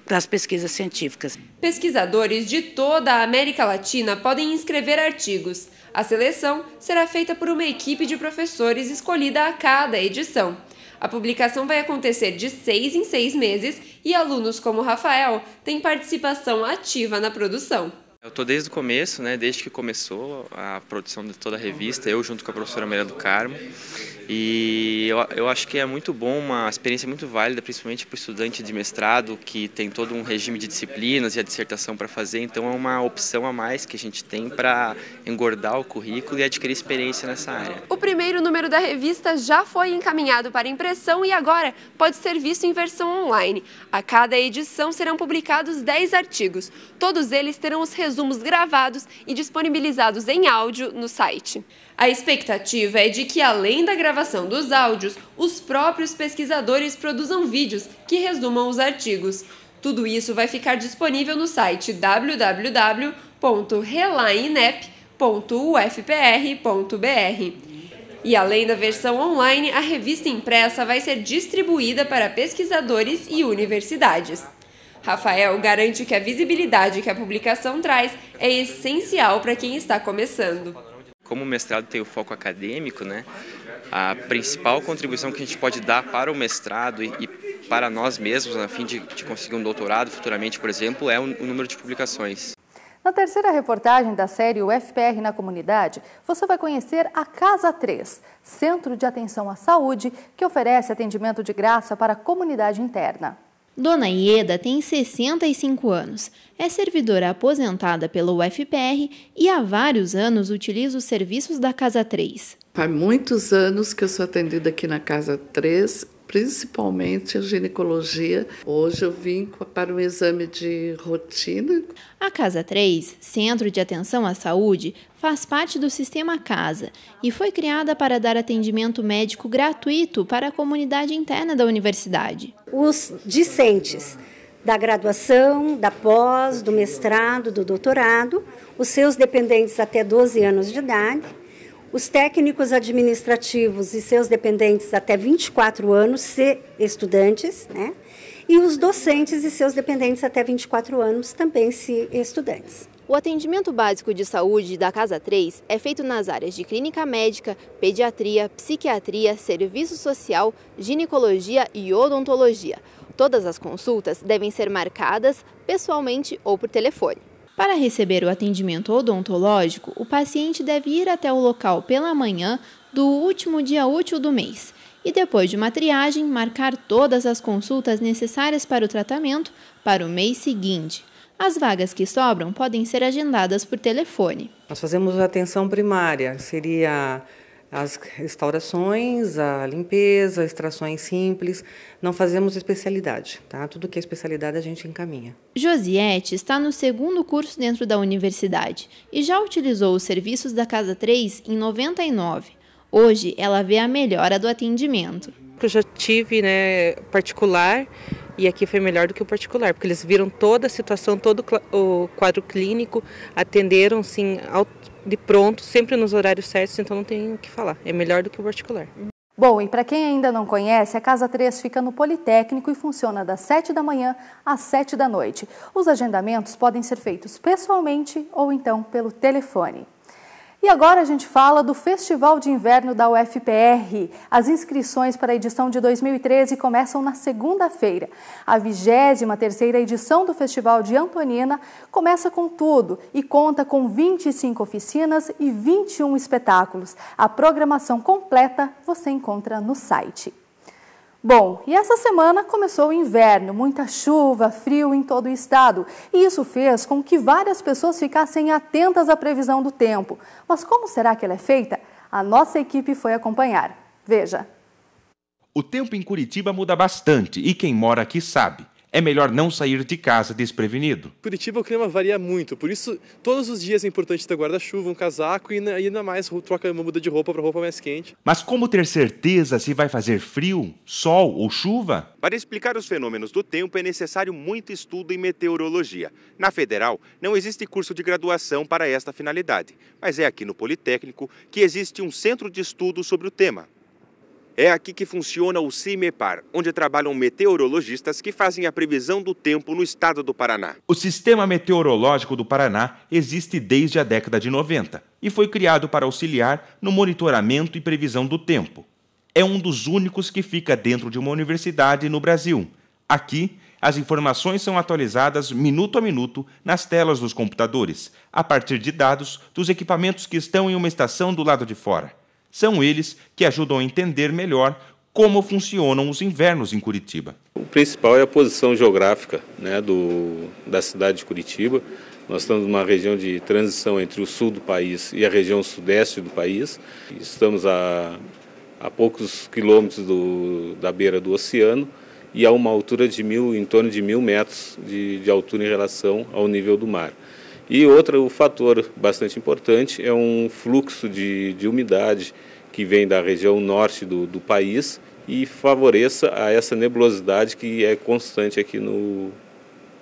das pesquisas científicas. Pesquisadores de toda a América Latina podem escrever artigos. A seleção será feita por uma equipe de professores escolhida a cada edição. A publicação vai acontecer de 6 em 6 meses e alunos como Rafael têm participação ativa na produção. Eu estou desde o começo, desde que começou a produção de toda a revista, eu junto com a professora Maria do Carmo. E eu acho que é muito bom, uma experiência muito válida, principalmente para o estudante de mestrado, que tem todo um regime de disciplinas e a dissertação para fazer. Então é uma opção a mais que a gente tem para engordar o currículo e adquirir experiência nessa área. O primeiro número da revista já foi encaminhado para impressão e agora pode ser visto em versão online. A cada edição serão publicados 10 artigos. Todos eles terão os resumos gravados e disponibilizados em áudio no site. A expectativa é de que, além da gravação dos áudios, os próprios pesquisadores produzam vídeos que resumam os artigos. Tudo isso vai ficar disponível no site www.relainep.ufpr.br. E além da versão online, a revista impressa vai ser distribuída para pesquisadores e universidades. Rafael garante que a visibilidade que a publicação traz é essencial para quem está começando. Como o mestrado tem o foco acadêmico, a principal contribuição que a gente pode dar para o mestrado e para nós mesmos, a fim de conseguir um doutorado futuramente, por exemplo, é o número de publicações. Na terceira reportagem da série UFPR na Comunidade, você vai conhecer a Casa 3, Centro de Atenção à Saúde, que oferece atendimento de graça para a comunidade interna. Dona Ieda tem 65 anos, é servidora aposentada pela UFPR e há vários anos utiliza os serviços da Casa 3. Faz muitos anos que eu sou atendida aqui na Casa 3, principalmente a ginecologia. Hoje eu vim para um exame de rotina. A Casa 3, Centro de Atenção à Saúde, faz parte do Sistema Casa e foi criada para dar atendimento médico gratuito para a comunidade interna da universidade. Os discentes da graduação, da pós, do mestrado, do doutorado, os seus dependentes até 12 anos de idade, os técnicos administrativos e seus dependentes até 24 anos, se estudantes, e os docentes e seus dependentes até 24 anos, também se estudantes. O atendimento básico de saúde da Casa 3 é feito nas áreas de clínica médica, pediatria, psiquiatria, serviço social, ginecologia e odontologia. Todas as consultas devem ser marcadas pessoalmente ou por telefone. Para receber o atendimento odontológico, o paciente deve ir até o local pela manhã do último dia útil do mês e, depois de uma triagem, marcar todas as consultas necessárias para o tratamento para o mês seguinte. As vagas que sobram podem ser agendadas por telefone. Nós fazemos a atenção primária, seria as restaurações, a limpeza, extrações simples. Não fazemos especialidade, tá? Tudo que é especialidade a gente encaminha. Josiette está no segundo curso dentro da universidade e já utilizou os serviços da Casa 3 em 99. Hoje ela vê a melhora do atendimento. Eu já tive particular e aqui foi melhor do que o particular, porque eles viram toda a situação, todo o quadro clínico, atenderam sim de pronto, sempre nos horários certos, então não tem o que falar, é melhor do que o particular. Bom, e para quem ainda não conhece, a Casa 3 fica no Politécnico e funciona das 7 da manhã às 7 da noite. Os agendamentos podem ser feitos pessoalmente ou então pelo telefone. E agora a gente fala do Festival de Inverno da UFPR. As inscrições para a edição de 2013 começam na segunda-feira. A 23ª edição do Festival de Antonina começa com tudo e conta com 25 oficinas e 21 espetáculos. A programação completa você encontra no site. Bom, e essa semana começou o inverno, muita chuva, frio em todo o estado. E isso fez com que várias pessoas ficassem atentas à previsão do tempo. Mas como será que ela é feita? A nossa equipe foi acompanhar. Veja. O tempo em Curitiba muda bastante e quem mora aqui sabe. É melhor não sair de casa desprevenido. Curitiba o clima varia muito, por isso todos os dias é importante ter guarda-chuva, um casaco e ainda mais troca uma muda de roupa para roupa mais quente. Mas como ter certeza se vai fazer frio, sol ou chuva? Para explicar os fenômenos do tempo é necessário muito estudo em meteorologia. Na Federal, não existe curso de graduação para esta finalidade, mas é aqui no Politécnico que existe um centro de estudo sobre o tema. É aqui que funciona o CIMEPAR, onde trabalham meteorologistas que fazem a previsão do tempo no estado do Paraná. O Sistema Meteorológico do Paraná existe desde a década de 90 e foi criado para auxiliar no monitoramento e previsão do tempo. É um dos únicos que fica dentro de uma universidade no Brasil. Aqui, as informações são atualizadas minuto a minuto nas telas dos computadores, a partir de dados dos equipamentos que estão em uma estação do lado de fora. São eles que ajudam a entender melhor como funcionam os invernos em Curitiba. O principal é a posição geográfica, né, da cidade de Curitiba. Nós estamos numa região de transição entre o sul do país e a região sudeste do país. Estamos a poucos quilômetros da beira do oceano e a uma altura de em torno de 1.000 metros de altura em relação ao nível do mar. E outro fator bastante importante é um fluxo de umidade que vem da região norte do país e favoreça a essa nebulosidade que é constante aqui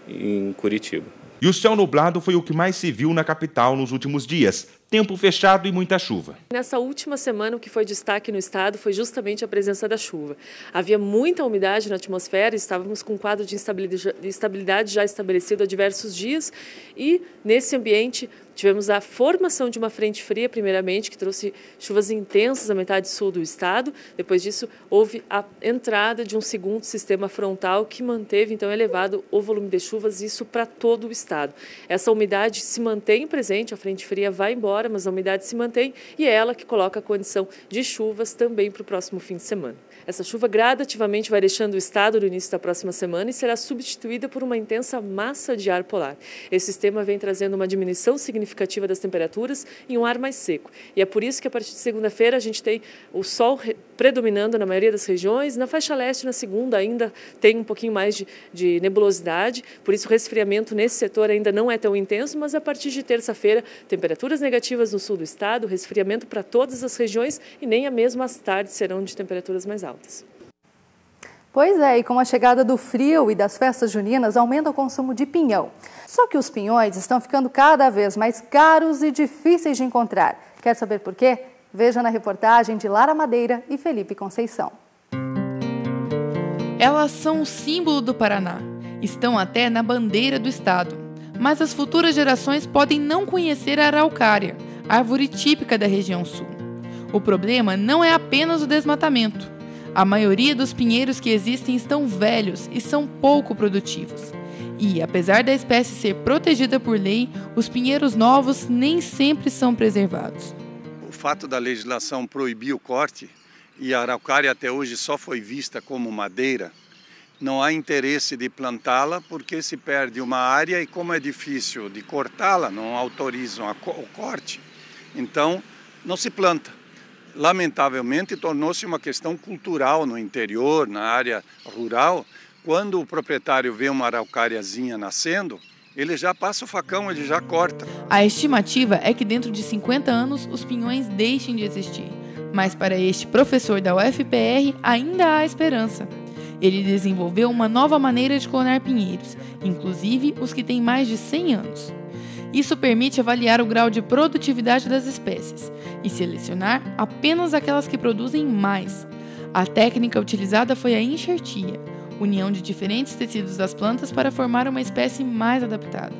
em Curitiba. E o céu nublado foi o que mais se viu na capital nos últimos dias. Tempo fechado e muita chuva. Nessa última semana, o que foi destaque no estado foi justamente a presença da chuva. Havia muita umidade na atmosfera, estávamos com um quadro de instabilidade já estabelecido há diversos dias e, nesse ambiente, tivemos a formação de uma frente fria, primeiramente, que trouxe chuvas intensas na metade sul do estado. Depois disso, houve a entrada de um segundo sistema frontal que manteve, então, elevado o volume de chuvas, isso para todo o estado. Essa umidade se mantém presente, a frente fria vai embora, mas a umidade se mantém e é ela que coloca a condição de chuvas também para o próximo fim de semana. Essa chuva gradativamente vai deixando o estado no início da próxima semana e será substituída por uma intensa massa de ar polar. Esse sistema vem trazendo uma diminuição significativa das temperaturas e um ar mais seco. E é por isso que a partir de segunda-feira a gente tem o sol predominando na maioria das regiões. Na faixa leste, na segunda, ainda tem um pouquinho mais de nebulosidade, por isso o resfriamento nesse setor ainda não é tão intenso, mas a partir de terça-feira, temperaturas negativas no sul do estado, resfriamento para todas as regiões e nem a mesma as tardes serão de temperaturas mais altas. Pois é, e com a chegada do frio e das festas juninas, aumenta o consumo de pinhão. Só que os pinhões estão ficando cada vez mais caros e difíceis de encontrar. Quer saber por quê? Veja na reportagem de Lara Madeira e Felipe Conceição. Elas são o símbolo do Paraná. Estão até na bandeira do estado. Mas as futuras gerações podem não conhecer a araucária, árvore típica da região sul. O problema não é apenas o desmatamento. A maioria dos pinheiros que existem estão velhos e são pouco produtivos. E, apesar da espécie ser protegida por lei, os pinheiros novos nem sempre são preservados. O fato da legislação proibir o corte e a araucária até hoje só foi vista como madeira, não há interesse de plantá-la porque se perde uma área e como é difícil de cortá-la, não autorizam o corte, então não se planta. Lamentavelmente, tornou-se uma questão cultural no interior, na área rural. Quando o proprietário vê uma araucáriazinha nascendo, ele já passa o facão, ele já corta. A estimativa é que dentro de 50 anos os pinhões deixem de existir. Mas para este professor da UFPR ainda há esperança. Ele desenvolveu uma nova maneira de clonar pinheiros, inclusive os que têm mais de 100 anos. Isso permite avaliar o grau de produtividade das espécies e selecionar apenas aquelas que produzem mais. A técnica utilizada foi a enxertia, união de diferentes tecidos das plantas para formar uma espécie mais adaptada.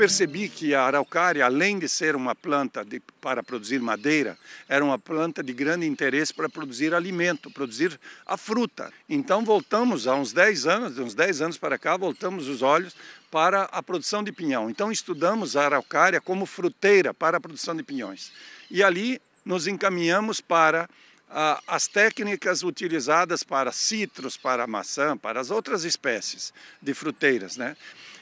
percebi que a araucária, além de ser uma planta para produzir madeira, era uma planta de grande interesse para produzir alimento, produzir a fruta. Então voltamos há uns 10 anos para cá, voltamos os olhos para a produção de pinhão. Então estudamos a araucária como fruteira para a produção de pinhões. E ali nos encaminhamos para as técnicas utilizadas para citros, para maçã, para as outras espécies de fruteiras, né?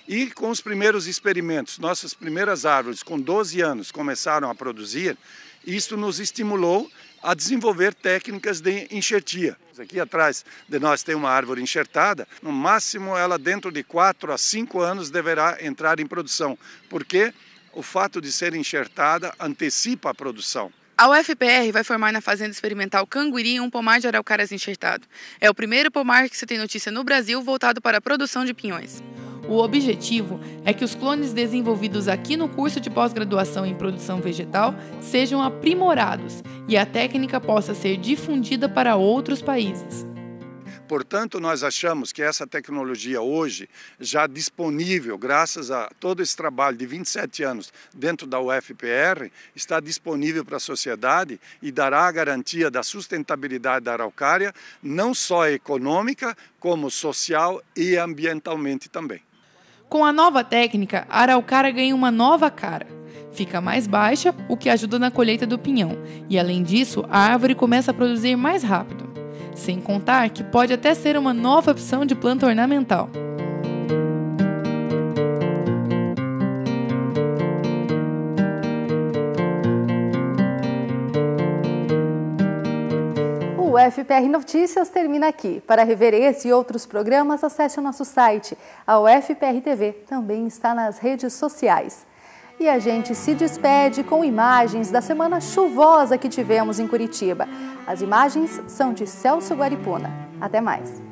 E com os primeiros experimentos, nossas primeiras árvores com 12 anos começaram a produzir, isso nos estimulou a desenvolver técnicas de enxertia. Aqui atrás de nós tem uma árvore enxertada, no máximo ela dentro de 4 a 5 anos deverá entrar em produção, porque o fato de ser enxertada antecipa a produção. A UFPR vai formar na Fazenda Experimental Canguiri um pomar de araucárias enxertado. É o primeiro pomar que se tem notícia no Brasil voltado para a produção de pinhões. O objetivo é que os clones desenvolvidos aqui no curso de pós-graduação em produção vegetal sejam aprimorados e a técnica possa ser difundida para outros países. Portanto, nós achamos que essa tecnologia hoje, já disponível, graças a todo esse trabalho de 27 anos dentro da UFPR, está disponível para a sociedade e dará a garantia da sustentabilidade da araucária, não só econômica, como social e ambientalmente também. Com a nova técnica, a araucária ganha uma nova cara. Fica mais baixa, o que ajuda na colheita do pinhão, e além disso, a árvore começa a produzir mais rápido. Sem contar que pode até ser uma nova opção de planta ornamental. O UFPR Notícias termina aqui. Para rever esse e outros programas, acesse o nosso site. A UFPR TV também está nas redes sociais. E a gente se despede com imagens da semana chuvosa que tivemos em Curitiba. As imagens são de Celso Guaripuna. Até mais!